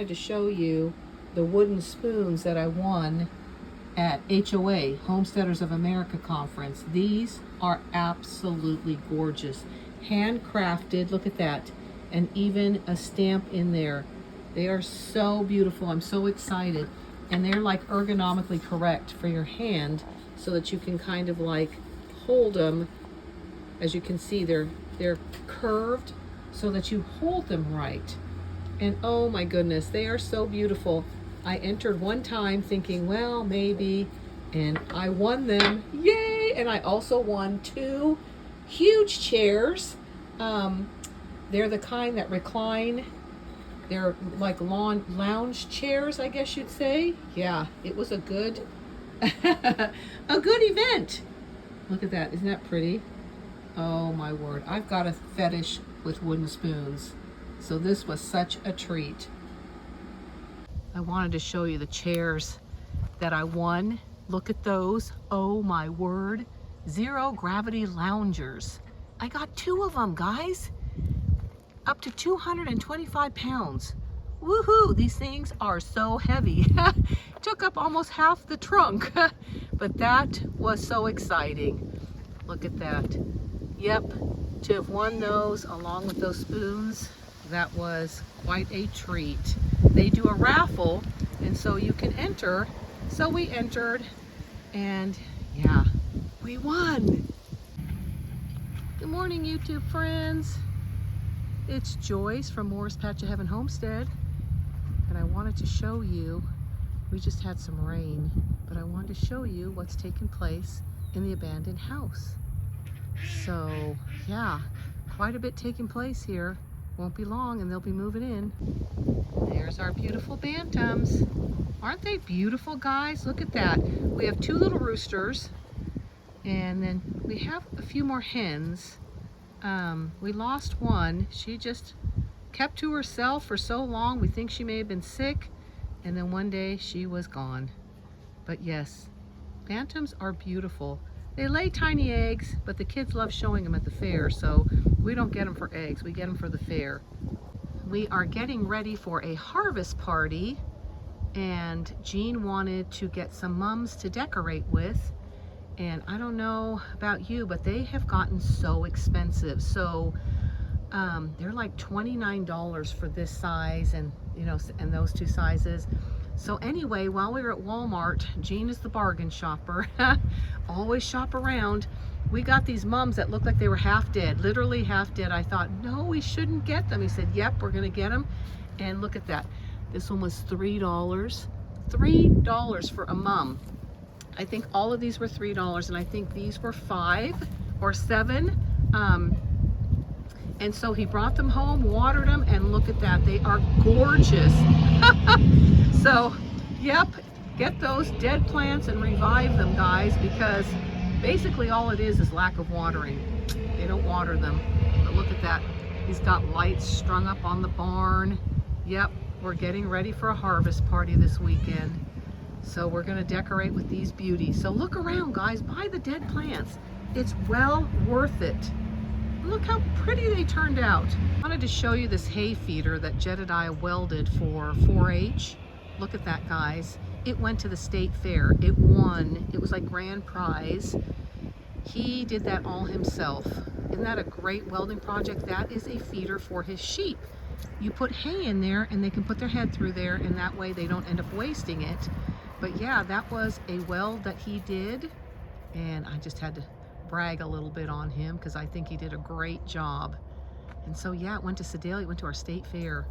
wanted to show you the wooden spoons that I won at HOA, Homesteaders of America conference. These are absolutely gorgeous. Handcrafted, look at that. And even a stamp in there. They are so beautiful. I'm so excited. And they're like ergonomically correct for your hand so that you can kind of like hold them. As you can see, they're curved so that you hold them right. And oh my goodness, they are so beautiful. I entered one time thinking, well, maybe, and I won them. Yay! And I also won 2 huge chairs. They're the kind that recline. They're like lounge chairs, I guess you'd say. Yeah, it was a good a good event. Look at that. Isn't that pretty? Oh my word. I've got a fetish with wooden spoons. So this was such a treat. I wanted to show you the chairs that I won. Look at those. Oh my word. 0 gravity loungers. I got 2 of them, guys. Up to 225 pounds. Woohoo! These things are so heavy. Took up almost half the trunk. But that was so exciting. Look at that. Yep, to have won those along with those spoons, that was quite a treat. They do a raffle, and so you can enter. So we entered, and yeah, we won. Good morning, YouTube friends. It's Joyce from Morris Patch of Heaven Homestead, and I wanted to show you, we just had some rain, but I wanted to show you what's taking place in the abandoned house. So yeah, quite a bit taking place here. Won't be long and they'll be moving in. There's our beautiful bantams. Aren't they beautiful, guys? Look at that. We have 2 little roosters, and then we have a few more hens. We lost one. She just kept to herself for so long. We think she may have been sick, and then one day she was gone. But yes, bantams are beautiful. They lay tiny eggs, but the kids love showing them at the fair, so we don't get them for eggs, we get them for the fair. We are getting ready for a harvest party, and Jean wanted to get some mums to decorate with, and I don't know about you, but they have gotten so expensive. So they're like $29 for this size, and you know, and those 2 sizes. So anyway, while we were at Walmart, Jean is the bargain shopper. Always shop around. We got these mums that looked like they were half dead, literally half dead. I thought, no, we shouldn't get them. He said, yep, we're gonna get them. And look at that. This one was $3. $3 for a mum. I think all of these were $3, and I think these were 5 or 7. And so he brought them home, watered them, and look at that. They are gorgeous. So, yep, get those dead plants and revive them, guys, because basically all it is lack of watering. They don't water them. But look at that. He's got lights strung up on the barn. Yep, we're getting ready for a harvest party this weekend. So we're going to decorate with these beauties. So look around, guys. Buy the dead plants. It's well worth it. Look how pretty they turned out. I wanted to show you this hay feeder that Jedediah welded for 4-H. Look at that, guys. It went to the state fair. It won. It was like grand prize. He did that all himself. Isn't that a great welding project? That is a feeder for his sheep. You put hay in there and they can put their head through there, and that way they don't end up wasting it. But yeah, that was a weld that he did, and I just had to brag a little bit on him because I think he did a great job. And so yeah, it went to Sedalia, it went to our state fair.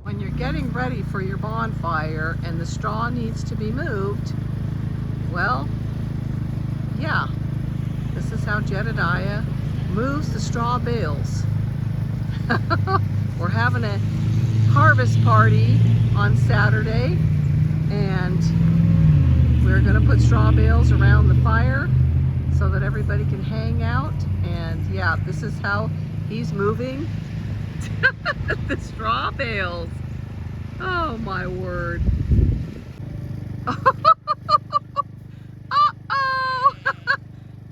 When you're getting ready for your bonfire and the straw needs to be moved, well, yeah, this is how Jedediah moves the straw bales. We're having a harvest party on Saturday, and we're going to put straw bales around the fire so that everybody can hang out. And yeah, this is how he's moving the straw bales. Oh my word. Uh-oh!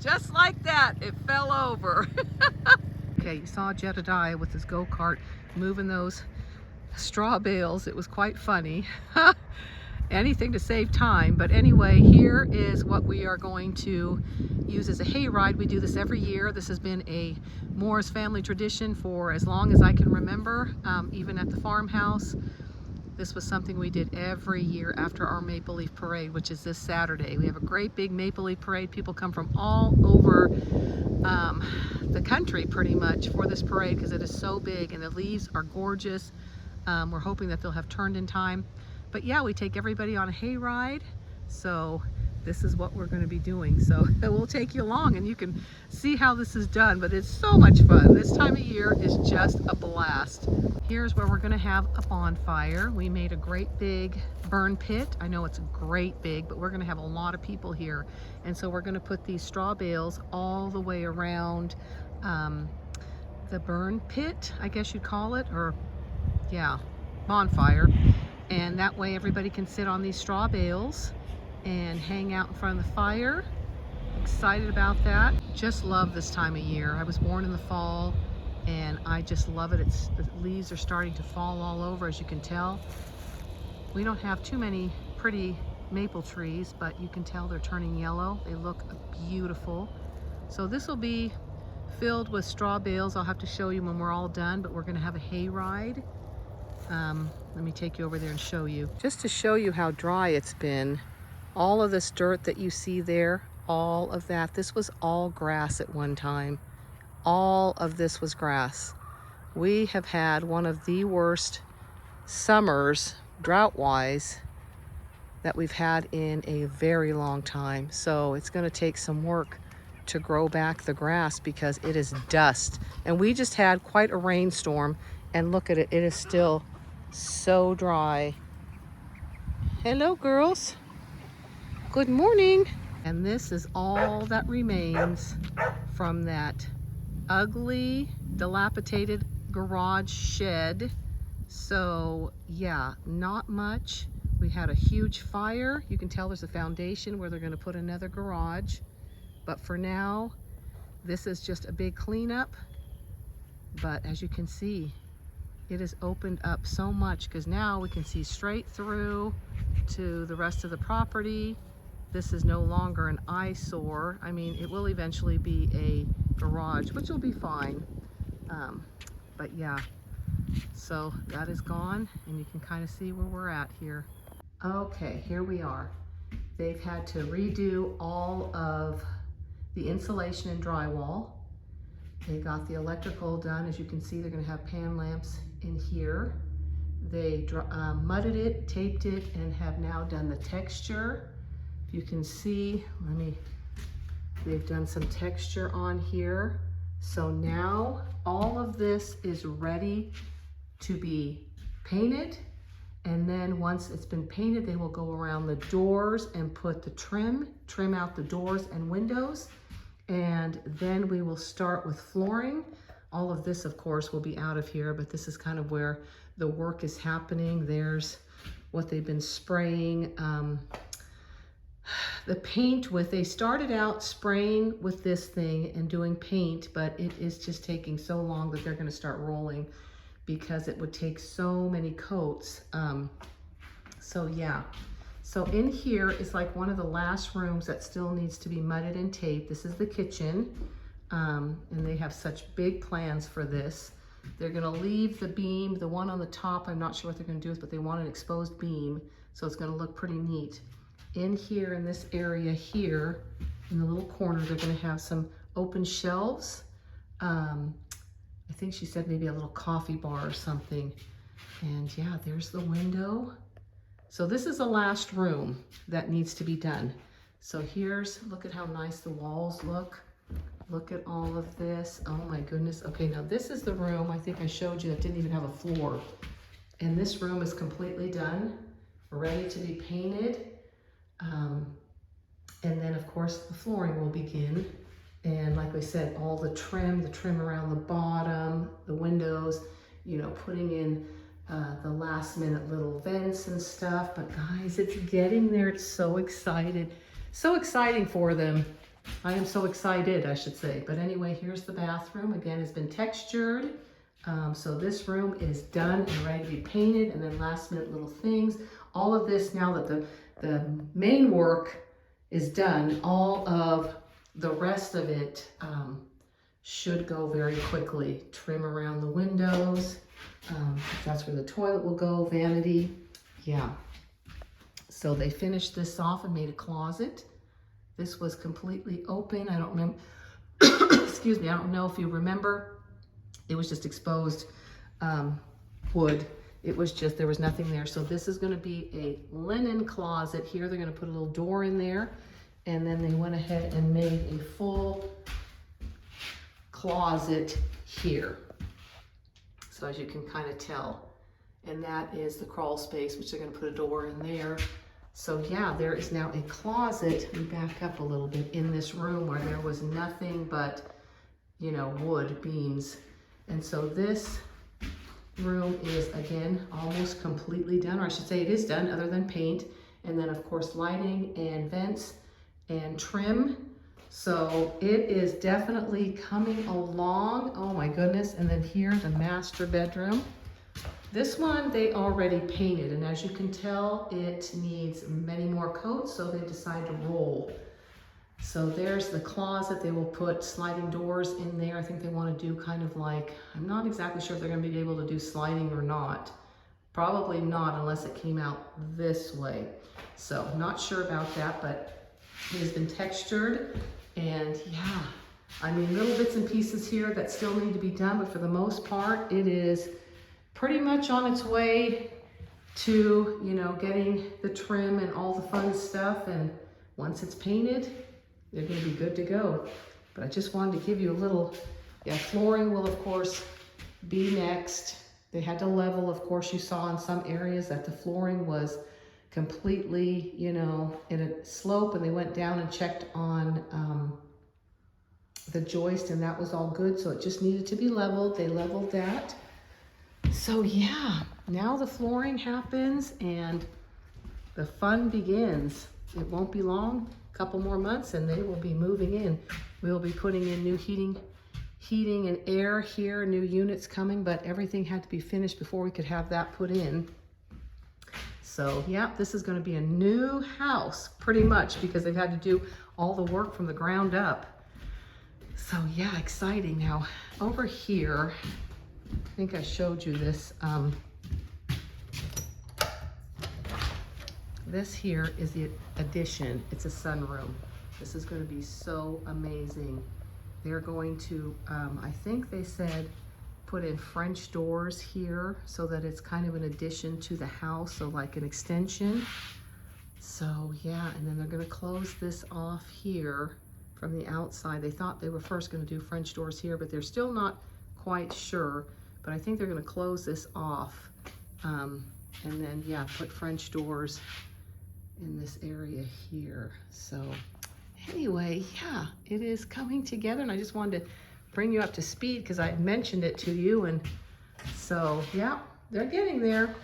Just like that, it fell over. Okay, you saw Jedediah with his go-kart moving those straw bales. It was quite funny. Anything to save time. But anyway, here is what we are going to use as a hayride. We do this every year. This has been a Morris family tradition for as long as I can remember, even at the farmhouse. This was something we did every year after our Maple Leaf Parade, which is this Saturday. We have a great big Maple Leaf Parade. People come from all over the country pretty much for this parade because it is so big and the leaves are gorgeous. We're hoping that they'll have turned in time. But yeah, we take everybody on a hayride. So this is what we're going to be doing. So we'll take you along and you can see how this is done. But it's so much fun. This time of year is just a blast. Here's where we're going to have a bonfire. We made a great big burn pit. I know it's great big, but we're going to have a lot of people here. And so we're going to put these straw bales all the way around the burn pit, I guess you'd call it, or yeah, bonfire. And that way everybody can sit on these straw bales and hang out in front of the fire. Excited about that. Just love this time of year. I was born in the fall and I just love it. The leaves are starting to fall all over, as you can tell. We don't have too many pretty maple trees, but you can tell they're turning yellow. They look beautiful. So this will be filled with straw bales. I'll have to show you when we're all done, but we're gonna have a hayride. Let me take you over there and show you. Just to show you how dry it's been, all of this dirt that you see there, all of that, this was all grass at one time. All of this was grass. We have had one of the worst summers, drought-wise, that we've had in a very long time. So it's gonna take some work to grow back the grass because it is dust. And we just had quite a rainstorm, and look at it, it is still so dry. Hello, girls. Good morning. And this is all that remains from that ugly, dilapidated garage shed. So yeah, not much. We had a huge fire. You can tell there's a foundation where they're going to put another garage. But for now, this is just a big cleanup. But as you can see, it has opened up so much because now we can see straight through to the rest of the property. This is no longer an eyesore. I mean, it will eventually be a garage, which will be fine. But yeah, so that is gone and you can kind of see where we're at here. Okay, here we are. They've had to redo all of the insulation and drywall. They got the electrical done. As you can see, they're gonna have pan lamps in here. They mudded it, taped it, and have now done the texture. If you can see, they've done some texture on here. So now all of this is ready to be painted. And then once it's been painted, they will go around the doors and put the trim out the doors and windows. And then we will start with flooring. All of this, of course, will be out of here, but this is kind of where the work is happening. There's what they've been spraying. The paint they started out spraying with this thing and doing paint, but it is just taking so long that they're gonna start rolling because it would take so many coats. So yeah. So in here is like one of the last rooms that still needs to be mudded and taped. This is the kitchen, and they have such big plans for this. They're gonna leave the beam, the one on the top, I'm not sure what they're gonna do with, but they want an exposed beam, so it's gonna look pretty neat. In here, in this area here, in the little corner, they're gonna have some open shelves. I think she said maybe a little coffee bar or something. And yeah, there's the window. So this is the last room that needs to be done. So look at how nice the walls look. Look at all of this. Oh my goodness. Okay, now this is the room I think I showed you that didn't even have a floor. And this room is completely done, ready to be painted. And then of course the flooring will begin. And like we said, all the trim around the bottom, the windows, you know, putting in the last minute little vents and stuff. But guys, it's getting there. It's so excited. So exciting for them. I am so excited, I should say. But anyway, here's the bathroom. Again, it's been textured. So this room is done and ready to be painted, and then last minute little things. All of this, now that the main work is done, all of the rest of it should go very quickly. Trim around the windows. That's where the toilet will go, vanity. Yeah. So they finished this off and made a closet. This was completely open. I don't remember, excuse me, I don't know if you remember. It was just exposed wood. It was just, there was nothing there. So this is gonna be a linen closet here. They're gonna put a little door in there. And then they went ahead and made a full closet here. So as you can kind of tell, and that is the crawl space, which they're gonna put a door in there. So yeah, there is now a closet, we back up a little bit, in this room where there was nothing but, you know, wood beams. And so this room is, again, almost completely done, or I should say it is done, other than paint. And then of course lighting and vents and trim. So it is definitely coming along. Oh my goodness. And then here, the master bedroom. This one they already painted, and as you can tell, it needs many more coats, so they decided to roll. So there's the closet. They will put sliding doors in there. I think they want to do kind of like, I'm not exactly sure if they're going to be able to do sliding or not. Probably not unless it came out this way. So not sure about that, but it has been textured, and yeah, I mean, little bits and pieces here that still need to be done, but for the most part, it is pretty much on its way to, you know, getting the trim and all the fun stuff. And once it's painted, they're going to be good to go. But I just wanted to give you a little, yeah, flooring will of course be next. They had to level, of course. You saw in some areas that the flooring was completely, you know, in a slope, and they went down and checked on the joist, and that was all good. So it just needed to be leveled. They leveled that. So yeah, now the flooring happens and the fun begins. It won't be long, a couple more months, and they will be moving in. We'll be putting in new heating and air here, new units coming, but everything had to be finished before we could have that put in. So yeah, this is going to be a new house pretty much, because they've had to do all the work from the ground up. So yeah, exciting. Now over here, I think I showed you this. This here is the addition. It's a sunroom. This is going to be so amazing. They're going to, I think they said, put in French doors here so that it's kind of an addition to the house, so like an extension. So yeah, and then they're going to close this off here from the outside. They thought they were first going to do French doors here, but they're still not quite sure. But I think they're going to close this off, and then yeah, put French doors in this area here. So anyway, yeah, it is coming together, and I just wanted to bring you up to speed because I had mentioned it to you. And so yeah, they're getting there.